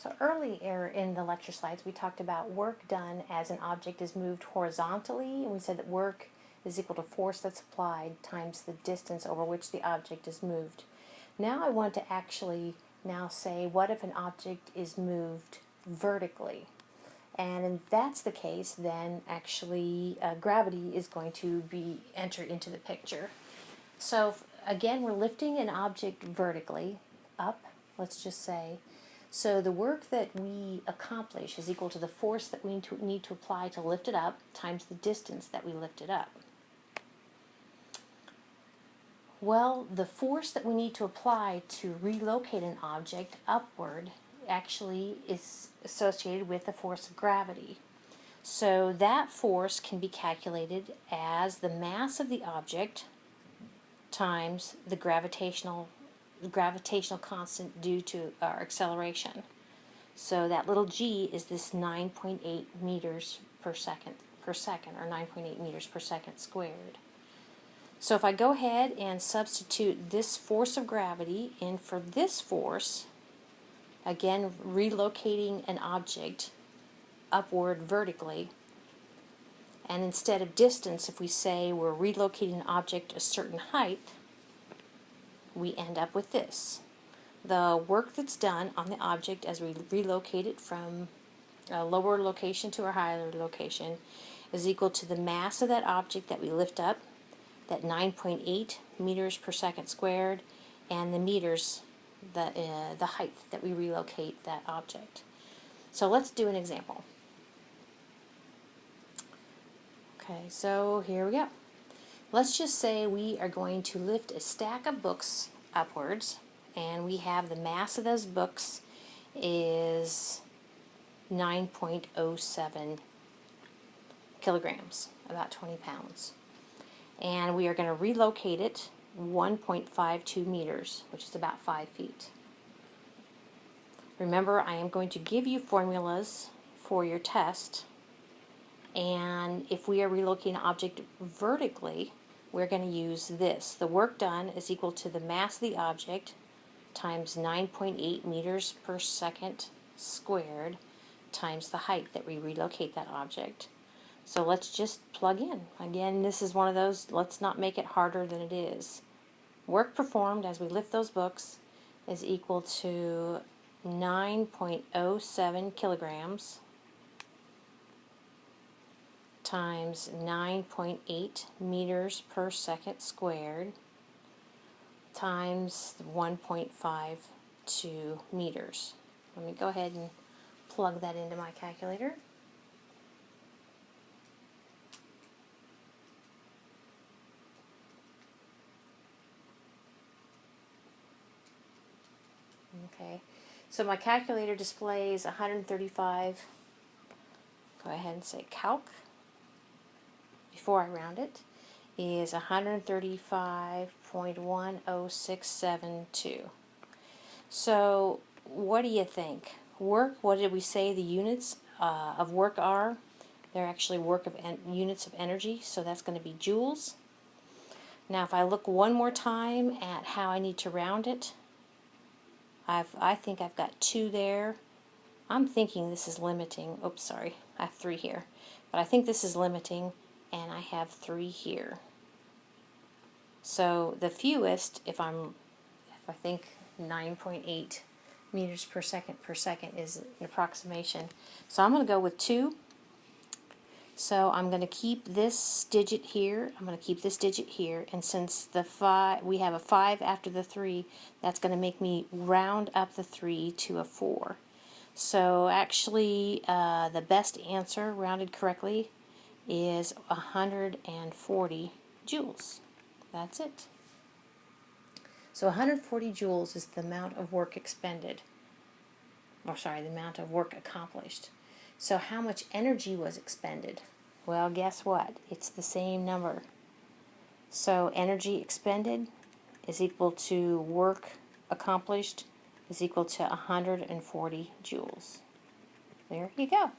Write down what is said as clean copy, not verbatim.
So earlier in the lecture slides we talked about work done as an object is moved horizontally, and we said that work is equal to force that's applied times the distance over which the object is moved. Now I want to actually now say, what if an object is moved vertically? And if that's the case, then actually gravity is going to be entered into the picture. So again, we're lifting an object vertically up, let's just say. So the work that we accomplish is equal to the force that we need to apply to lift it up times the distance that we lift it up. Well, the force that we need to apply to relocate an object upward actually is associated with the force of gravity. So that force can be calculated as the mass of the object times the gravitational constant due to our acceleration. So that little g is this 9.8 meters per second, or 9.8 meters per second squared. So if I go ahead and substitute this force of gravity in for this force, again relocating an object upward vertically, and instead of distance, if we say we're relocating an object a certain height, we end up with this. The work that's done on the object as we relocate it from a lower location to a higher location is equal to the mass of that object that we lift up, that 9.8 meters per second squared, and the meters, the height that we relocate that object. So let's do an example. Okay, so here we go. Let's just say we are going to lift a stack of books upwards, and we have the mass of those books is 9.07 kilograms, about 20 pounds. And we are going to relocate it 1.52 meters, which is about 5 feet. Remember, I am going to give you formulas for your test, and if we are relocating an object vertically, we're going to use this. The work done is equal to the mass of the object times 9.8 meters per second squared times the height that we relocate that object. So let's just plug in. Again, this is one of those, let's not make it harder than it is. Work performed as we lift those books is equal to 9.07 kilograms times 9.8 meters per second squared times 1.52 meters. Let me go ahead and plug that into my calculator. Okay, so my calculator displays 135. Go ahead and say calc. Before I round it, is 135.10672. So what do you think? Work, what did we say the units of work are? They're actually units of energy, so that's going to be joules. Now if I look one more time at how I need to round it, I think I've got 2 there. I'm thinking this is limiting. Oops, sorry, I have 3 here. But I think this is limiting, and I have 3 here. So the fewest, if I think 9.8 meters per second is an approximation. So I'm going to go with 2. So I'm going to keep this digit here. I'm going to keep this digit here, and since the 5, we have a 5 after the 3, that's going to make me round up the 3 to a 4. So actually, the best answer, rounded correctly, is 140 joules. That's it. So 140 joules is the amount of work expended, or sorry, the amount of work accomplished. So how much energy was expended? Well, guess what? It's the same number. So energy expended is equal to work accomplished is equal to 140 joules. There you go.